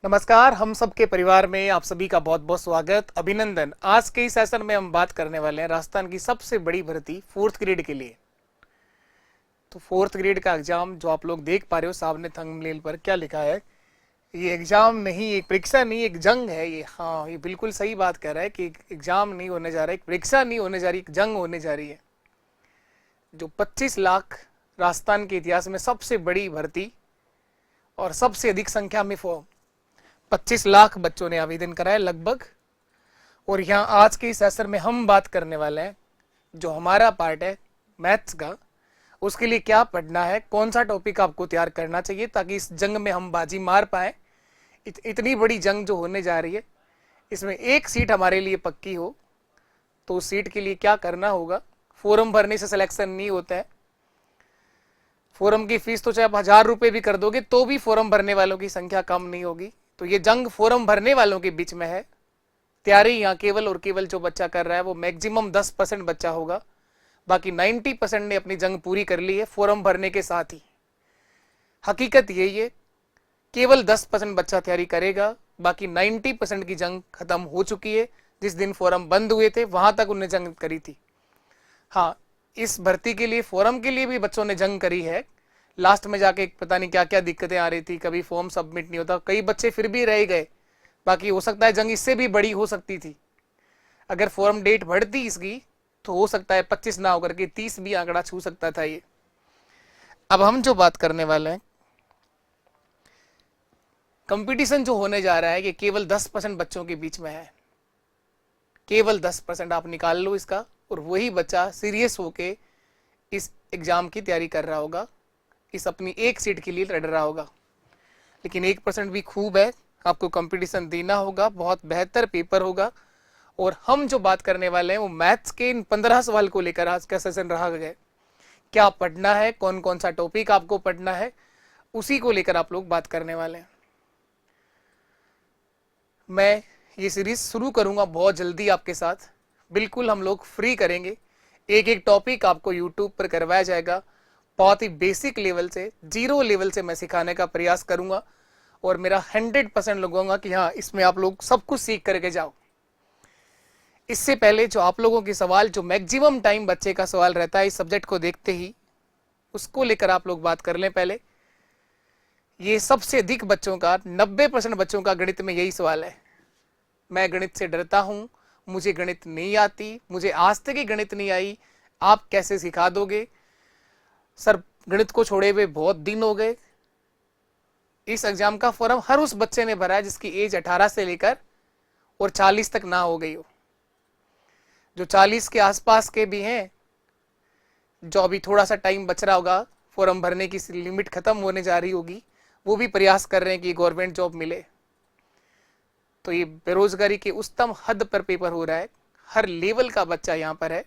नमस्कार, हम सबके परिवार में आप सभी का बहुत बहुत स्वागत, अभिनंदन। आज के इस सेशन में हम बात करने वाले हैं राजस्थान की सबसे बड़ी भर्ती फोर्थ ग्रेड के लिए। तो फोर्थ ग्रेड का एग्जाम जो आप लोग देख पा रहे हो सामने थंबनेल पर क्या लिखा है, ये एग्जाम नहीं, एक परीक्षा नहीं, एक जंग है ये। हाँ, ये बिल्कुल सही बात कह रहा है कि एग्जाम नहीं होने जा रहा है, एक परीक्षा नहीं होने जा रही, एक जंग होने जा रही है। जो 25 लाख राजस्थान के इतिहास में सबसे बड़ी भर्ती और सबसे अधिक संख्या में फॉर्म, 25 लाख बच्चों ने आवेदन कराया लगभग। और यहाँ आज के इस सेशन में हम बात करने वाले हैं जो हमारा पार्ट है मैथ्स का, उसके लिए क्या पढ़ना है, कौन सा टॉपिक आपको तैयार करना चाहिए ताकि इस जंग में हम बाजी मार पाए। इतनी बड़ी जंग जो होने जा रही है, इसमें एक सीट हमारे लिए पक्की हो तो उस सीट के लिए क्या करना होगा। फॉर्म भरने से सिलेक्शन नहीं होता है। फॉर्म की फीस तो चाहे आप 1000 रुपये भी कर दोगे तो भी फॉर्म भरने वालों की संख्या कम नहीं होगी। तो ये जंग फॉर्म भरने वालों के बीच में है। तैयारी यहाँ केवल और केवल जो बच्चा कर रहा है वो मैक्सिमम 10% बच्चा होगा, बाकी 90% ने अपनी जंग पूरी कर ली है फॉर्म भरने के साथ ही। हकीकत यही है, केवल 10% बच्चा तैयारी करेगा, बाकी 90% की जंग खत्म हो चुकी है। जिस दिन फॉर्म बंद हुए थे वहां तक उन्हें जंग करी थी। हाँ, इस भर्ती के लिए फॉर्म के लिए भी बच्चों ने जंग करी है। लास्ट में जाके पता नहीं क्या क्या दिक्कतें आ रही थी, कभी फॉर्म सबमिट नहीं होता, कई बच्चे फिर भी रह गए। बाकी हो सकता है जंग इससे भी बड़ी हो सकती थी। अगर फॉर्म डेट बढ़ती इसकी तो हो सकता है 25 ना होकर के 30 भी आंकड़ा छू सकता था ये। अब हम जो बात करने वाले हैं, कंपटीशन जो होने जा रहा है ये केवल 10% बच्चों के बीच में है। केवल 10% आप निकाल लो इसका, और वही बच्चा सीरियस होके इस एग्जाम की तैयारी कर रहा होगा, इस अपनी एक सीट के लिए लड़ रहा होगा। लेकिन 1% भी खूब है, आपको कंपटीशन देना होगा, बहुत बेहतर पेपर होगा। और हम जो बात करने वाले हैं वो मैथ्स के इन 15 सवाल को लेकर आज का सेशन रहा गया। क्या पढ़ना है, कौन कौन सा टॉपिक आपको पढ़ना है, उसी को लेकर आप लोग बात करने वाले हैं। मैं ये सीरीज शुरू करूंगा बहुत जल्दी आपके साथ, बिल्कुल हम लोग फ्री करेंगे। एक एक टॉपिक आपको यूट्यूब पर करवाया जाएगा, बहुत ही बेसिक लेवल से, जीरो लेवल से मैं सिखाने का प्रयास करूंगा। और मेरा 100% लगूंगा कि हाँ, इसमें आप लोग सब कुछ सीख करके जाओ। इससे पहले जो आप लोगों के सवाल, जो मैक्सिमम टाइम बच्चे का सवाल रहता है इस सब्जेक्ट को देखते ही, उसको लेकर आप लोग बात कर लें। पहले ये सबसे अधिक बच्चों का, 90% बच्चों का गणित में यही सवाल है, मैं गणित से डरता हूं, मुझे गणित नहीं आती, मुझे आज तक ही गणित नहीं आई, आप कैसे सिखा दोगे सर। गणित को छोड़े हुए बहुत दिन हो गए। इस एग्जाम का फॉर्म हर उस बच्चे ने भरा है जिसकी एज 18 से लेकर और 40 तक ना हो गई हो। जो 40 के आसपास के भी हैं, जो अभी थोड़ा सा टाइम बच रहा होगा, फॉर्म भरने की लिमिट खत्म होने जा रही होगी, वो भी प्रयास कर रहे हैं कि गवर्नमेंट जॉब मिले। तो ये बेरोजगारी के उच्चतम हद पर पेपर हो रहा है। हर लेवल का बच्चा यहाँ पर है।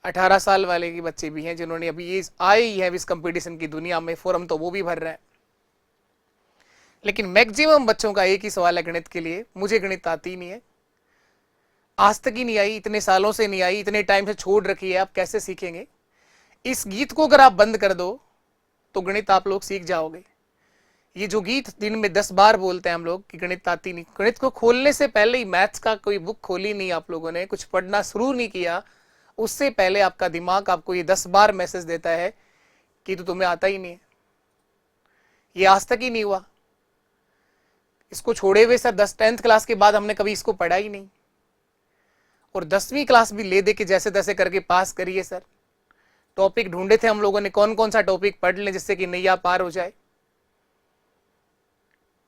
18 साल वाले के बच्चे भी हैं जिन्होंने अभी ये आए ही हैं इस कंपटीशन की दुनिया में, फॉर्म तो वो भी भर रहे हैं। लेकिन मैक्सिमम बच्चों का एक ही सवाल है गणित के लिए, मुझे गणित आती नहीं है, आज तक ही नहीं आई, इतने सालों से नहीं आई, इतने टाइम से छोड़ रखी है, आप कैसे सीखेंगे। इस गीत को अगर आप बंद कर दो तो गणित आप लोग सीख जाओगे। ये जो गीत दिन में 10 बार बोलते हैं हम लोग कि गणित आती नहीं, गणित को खोलने से पहले ही मैथ्स का कोई बुक खोली नहीं आप लोगों ने, कुछ पढ़ना शुरू नहीं किया, उससे पहले आपका दिमाग आपको ये 10 बार मैसेज देता है कि तो तुम्हें आता ही नहीं है, ये आज तक ही नहीं हुआ। इसको छोड़े हुए सर 10th क्लास के बाद हमने कभी इसको पढ़ा ही नहीं, और 10वीं क्लास भी ले दे के जैसे तैसे करके पास करिए सर। टॉपिक ढूंढे थे हम लोगों ने, कौन कौन सा टॉपिक पढ़ लें जिससे कि नैया पार हो जाए।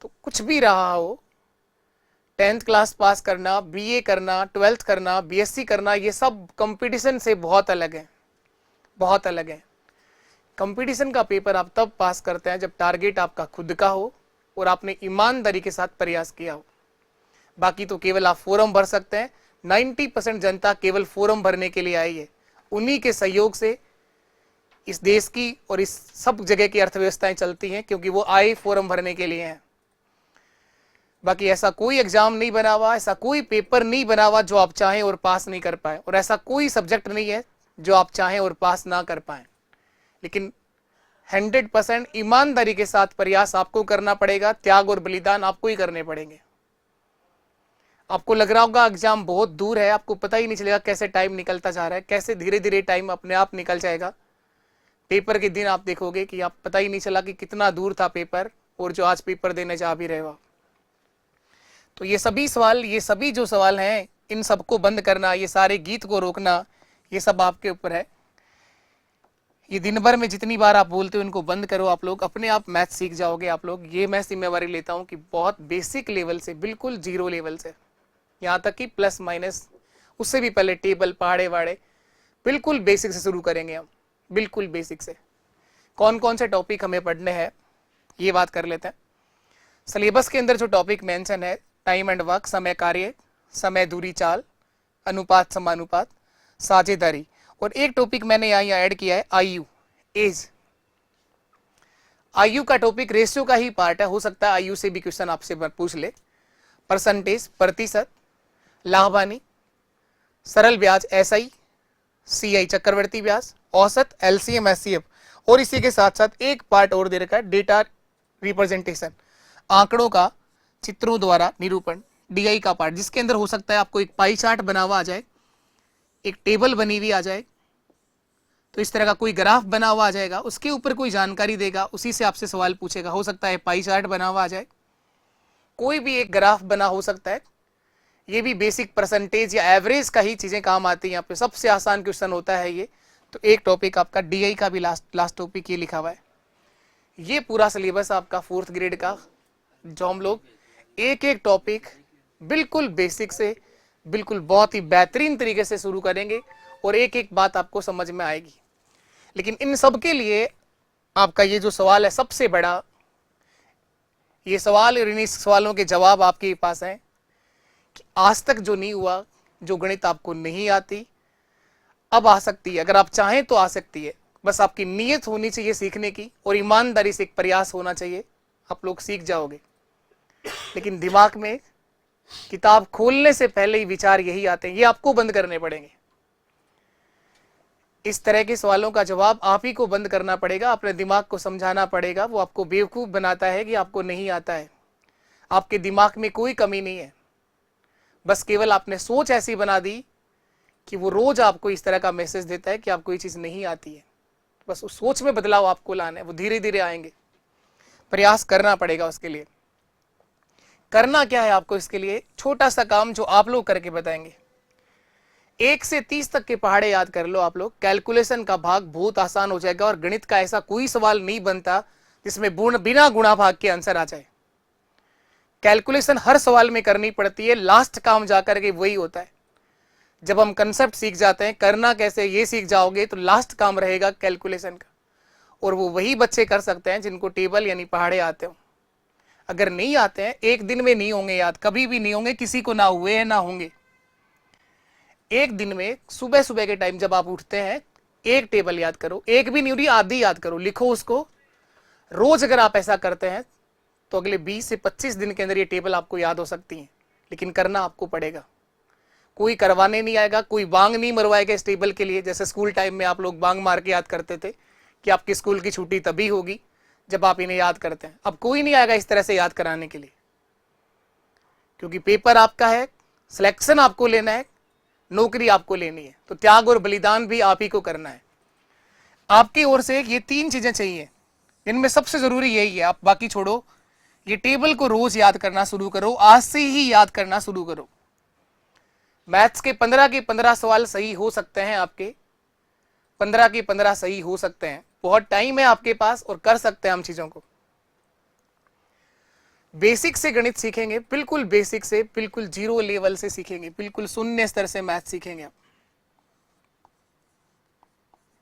तो कुछ भी रहा हो, 10th क्लास पास करना, बीए करना, 12th करना, बीएससी करना, ये सब कंपटीशन से बहुत अलग है, बहुत अलग है। कंपटीशन का पेपर आप तब पास करते हैं जब टारगेट आपका खुद का हो और आपने ईमानदारी के साथ प्रयास किया हो। बाकी तो केवल आप फॉर्म भर सकते हैं। 90% जनता केवल फॉर्म भरने के लिए आई है। उन्हीं के सहयोग से इस देश की और इस सब जगह की अर्थव्यवस्थाएं चलती हैं, क्योंकि वो आए फॉर्म भरने के लिए हैं। बाकी ऐसा कोई एग्जाम नहीं बना हुआ, ऐसा कोई पेपर नहीं बना हुआ जो आप चाहें और पास नहीं कर पाए, और ऐसा कोई सब्जेक्ट नहीं है जो आप चाहें और पास ना कर पाए। लेकिन 100% ईमानदारी के साथ प्रयास आपको करना पड़ेगा, त्याग और बलिदान आपको ही करने पड़ेंगे। आपको लग रहा होगा एग्जाम बहुत दूर है, आपको पता ही नहीं चलेगा कैसे टाइम निकलता जा रहा है, कैसे धीरे धीरे टाइम अपने आप निकल जाएगा। पेपर के दिन आप देखोगे कि आप पता ही नहीं चला कि कितना दूर था पेपर, और जो आज पेपर देने जा भी रहे हो। तो ये सभी सवाल, ये सभी जो सवाल हैं, इन सबको बंद करना, ये सारे गीत को रोकना, ये सब आपके ऊपर है। ये दिन भर में जितनी बार आप बोलते हो इनको बंद करो, आप लोग अपने आप मैथ सीख जाओगे। आप लोग, ये मैं जिम्मेवारी लेता हूँ कि बहुत बेसिक लेवल से, बिल्कुल जीरो लेवल से, यहाँ तक कि प्लस माइनस, उससे भी पहले टेबल पहाड़े वाड़े, बिल्कुल बेसिक से शुरू करेंगे हम, बिल्कुल बेसिक से। कौन कौन से टॉपिक हमें पढ़ने हैं ये बात कर लेते हैं। सिलेबस के अंदर जो टॉपिक मेंशन है, टाइम एंड वर्क, समय कार्य, समय दूरी चाल, अनुपात समानुपात, साझेदारी, और एक टॉपिक मैंने यहाँ ऐड किया है आयु, एज। आयु का टॉपिक रेशियो का ही पार्ट है, हो सकता है आयु से भी क्वेश्चन आपसे पूछ ले। परसेंटेज, प्रतिशत, लाभानी, सरल ब्याज एसआई, सीआई चक्रवर्ती ब्याज, औसत एलसीएम एचसीएफ, और इसी के साथ साथ एक पार्ट और दे रखा है डेटा रिप्रेजेंटेशन, आंकड़ों का चित्रों द्वारा निरूपण, डीआई का पार्ट, जिसके अंदर हो सकता है आपको एक पाई चार्ट बना हुआ आ जाए, एक टेबल बनी हुई आ जाए, तो इस तरह का कोई ग्राफ बना हुआ आ जाएगा, उसके ऊपर कोई जानकारी देगा, उसी से आपसे सवाल पूछेगा। हो सकता है पाई चार्ट बना हुआ आ जाए, कोई भी एक ग्राफ बना हो सकता है। ये भी बेसिक परसेंटेज या एवरेज का ही चीजें काम आती हैं यहाँ पे, सबसे आसान क्वेश्चन होता है ये। तो एक टॉपिक आपका डीआई का भी लास्ट टॉपिक ये लिखा हुआ है। ये पूरा सिलेबस आपका 4th ग्रेड का, जो हम लोग एक एक टॉपिक बिल्कुल बेसिक से बिल्कुल बहुत ही बेहतरीन तरीके से शुरू करेंगे, और एक एक बात आपको समझ में आएगी। लेकिन इन सब के लिए आपका ये जो सवाल है सबसे बड़ा, ये सवाल और इन सवालों के जवाब आपके पास हैं कि आज तक जो नहीं हुआ, जो गणित आपको नहीं आती, अब आ सकती है। अगर आप चाहें तो आ सकती है, बस आपकी नीयत होनी चाहिए सीखने की, और ईमानदारी से एक प्रयास होना चाहिए, आप लोग सीख जाओगे। लेकिन दिमाग में किताब खोलने से पहले ही विचार यही आते हैं, ये आपको बंद करने पड़ेंगे। इस तरह के सवालों का जवाब आप ही को बंद करना पड़ेगा, अपने दिमाग को समझाना पड़ेगा। वो आपको बेवकूफ बनाता है कि आपको नहीं आता है। आपके दिमाग में कोई कमी नहीं है, बस केवल आपने सोच ऐसी बना दी कि वो रोज आपको इस तरह का मैसेज देता है कि आपको ये चीज नहीं आती है। बस उस सोच में बदलाव आपको लाना है, वो धीरे धीरे आएंगे। प्रयास करना पड़ेगा उसके लिए। करना क्या है आपको इसके लिए? छोटा सा काम जो आप लोग करके बताएंगे। 1 से 30 तक के पहाड़े याद कर लो आप लोग, कैलकुलेशन का भाग बहुत आसान हो जाएगा। और गणित का ऐसा कोई सवाल नहीं बनता जिसमें बिना गुणा भाग के आंसर आ जाए। कैलकुलेशन हर सवाल में करनी पड़ती है, लास्ट काम जाकर के वही होता है। जब हम कंसेप्ट सीख जाते हैं, करना कैसे ये सीख जाओगे, तो लास्ट काम रहेगा कैलकुलेशन का। और वो वही बच्चे कर सकते हैं जिनको टेबल यानी पहाड़े आते हो। अगर नहीं आते हैं, एक दिन में नहीं होंगे याद, कभी भी नहीं होंगे, किसी को ना हुए हैं ना होंगे। एक दिन में सुबह सुबह के टाइम जब आप उठते हैं, एक टेबल याद करो, एक भी नहीं हो रही, आधी याद करो, लिखो उसको। रोज अगर आप ऐसा करते हैं तो अगले 20 से 25 दिन के अंदर ये टेबल आपको याद हो सकती है। लेकिन करना आपको पड़ेगा, कोई करवाने नहीं आएगा, कोई बांग नहीं मरवाएगा इस टेबल के लिए। जैसे स्कूल टाइम में आप लोग बांग मार के याद करते थे कि आपकी स्कूल की छुट्टी तभी होगी जब आप इन्हें याद करते हैं। अब कोई नहीं आएगा इस तरह से याद कराने के लिए, क्योंकि पेपर आपका है, सिलेक्शन आपको लेना है, नौकरी आपको लेनी है। तो त्याग और बलिदान भी आप ही को करना है। आपकी ओर से ये 3 चीजें चाहिए, इनमें सबसे जरूरी यही है। आप बाकी छोड़ो, ये टेबल को रोज याद करना शुरू करो, आज से ही याद करना शुरू करो। मैथ्स के 15 के 15 सवाल सही हो सकते हैं, आपके 15 के 15 सही हो सकते हैं। बहुत टाइम है आपके पास और कर सकते हैं हम चीजों को। बेसिक से गणित सीखेंगे, बिल्कुल बेसिक से, बिल्कुल जीरो लेवल से सीखेंगे, बिल्कुल शून्य स्तर से मैथ सीखेंगे आप,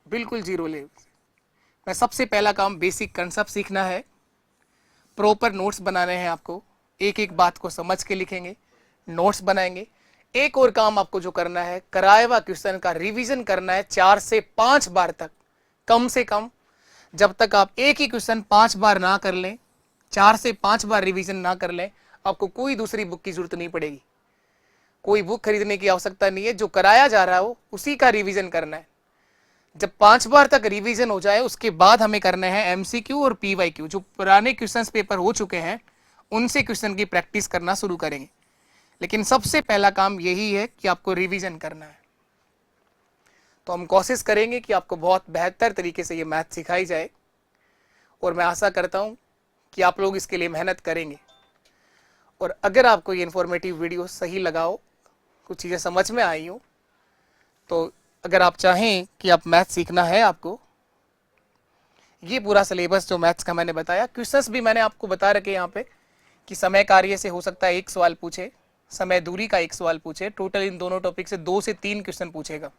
बिल्कुल जीरो लेवल से। मैं सबसे पहला काम बेसिक कंसेप्ट सीखना है, प्रॉपर नोट्स बनाने हैं आपको, एक एक बात को समझ के लिखेंगे, नोट्स बनाएंगे। एक और काम आपको जो करना है, कराया हुआ क्वेश्चन का रिवीजन करना है 4 से 5 बार तक, कम से कम। जब तक आप एक ही क्वेश्चन 5 बार ना कर लें, 4 से 5 बार रिवीजन ना कर लें, आपको कोई दूसरी बुक की जरूरत नहीं पड़ेगी, कोई बुक खरीदने की आवश्यकता नहीं है। जो कराया जा रहा हो उसी का रिवीजन करना है। जब 5 बार तक रिवीजन हो जाए उसके बाद हमें करने हैं एमसीक्यू और पीवाईक्यू। जो पुराने क्वेश्चंस पेपर हो चुके हैं उनसे क्वेश्चन की प्रैक्टिस करना शुरू करेंगे, लेकिन सबसे पहला काम यही है कि आपको रिवीजन करना है। तो हम कोशिश करेंगे कि आपको बहुत बेहतर तरीके से ये मैथ सिखाई जाए, और मैं आशा करता हूं कि आप लोग इसके लिए मेहनत करेंगे। और अगर आपको ये इन्फॉर्मेटिव वीडियो सही लगा हो, कुछ चीज़ें समझ में आई हो, तो अगर आप चाहें कि आप मैथ सीखना है आपको, ये पूरा सिलेबस जो मैथ्स का मैंने बताया, क्वेश्चंस भी मैंने आपको बता रखे यहाँ पे कि समय कार्य से हो सकता है 1 सवाल पूछे, समय दूरी का 1 सवाल पूछे, टोटल इन दोनों टॉपिक से 2 से 3 क्वेश्चन पूछेगा।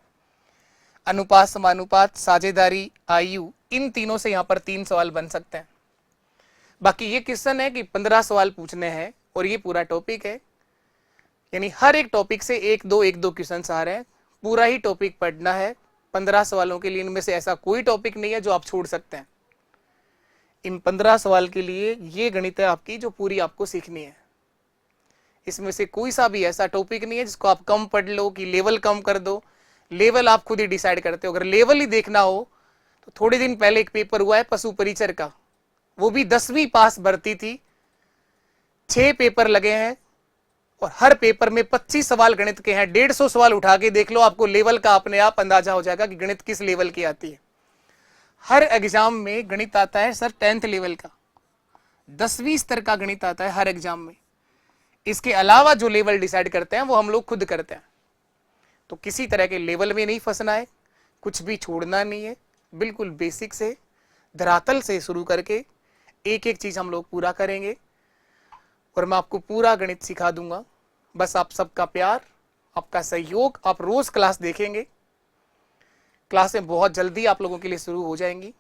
अनुपात, समानुपात, साझेदारी, आयु, इन तीनों से यहाँ पर 3 सवाल बन सकते हैं। बाकी ये क्वेश्चन है कि 15 सवाल पूछने हैं और ये पूरा टॉपिक है, यानी हर एक टॉपिक से 1-2 क्वेश्चन आ रहे हैं। पूरा ही टॉपिक पढ़ना है 15 सवालों के लिए। इनमें से ऐसा कोई टॉपिक नहीं है जो आप छोड़ सकते हैं। इन 15 सवाल के लिए ये गणित है आपकी जो पूरी आपको सीखनी है। इसमें से कोई सा भी ऐसा टॉपिक नहीं है जिसको आप कम पढ़ लो कि लेवल कम कर दो। लेवल आप खुद ही डिसाइड करते हो। अगर लेवल ही देखना हो तो थोड़े दिन पहले एक पेपर हुआ है पशु परिचर का, वो भी 10वीं पास भर्ती थी। 6 पेपर लगे हैं और हर पेपर में 25 सवाल गणित के हैं। 150 सवाल उठा के देख लो, आपको लेवल का अपने आप अंदाजा हो जाएगा कि गणित किस लेवल की आती है। हर एग्जाम में गणित आता है सर 10th लेवल का, 10वीं स्तर का गणित आता है हर एग्जाम में। इसके अलावा जो लेवल डिसाइड करते हैं वो हम लोग खुद करते हैं। तो किसी तरह के लेवल में नहीं फंसना है, कुछ भी छोड़ना नहीं है। बिल्कुल बेसिक से, धरातल से शुरू करके एक एक चीज हम लोग पूरा करेंगे और मैं आपको पूरा गणित सिखा दूंगा। बस आप सबका प्यार, आपका सहयोग। आप रोज क्लास देखेंगे, क्लासें बहुत जल्दी आप लोगों के लिए शुरू हो जाएंगी।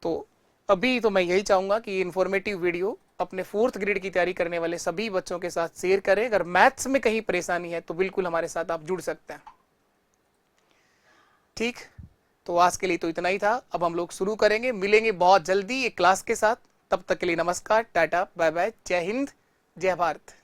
तो अभी तो मैं यही चाहूंगा कि इन्फॉर्मेटिव वीडियो अपने 4th ग्रेड की तैयारी करने वाले सभी बच्चों के साथ शेयर करें। अगर मैथ्स में कहीं परेशानी है तो बिल्कुल हमारे साथ आप जुड़ सकते हैं। ठीक, तो आज के लिए तो इतना ही था। अब हम लोग शुरू करेंगे, मिलेंगे बहुत जल्दी एक क्लास के साथ। तब तक के लिए नमस्कार, टाटा, बाय बाय, जय हिंद, जय भारत।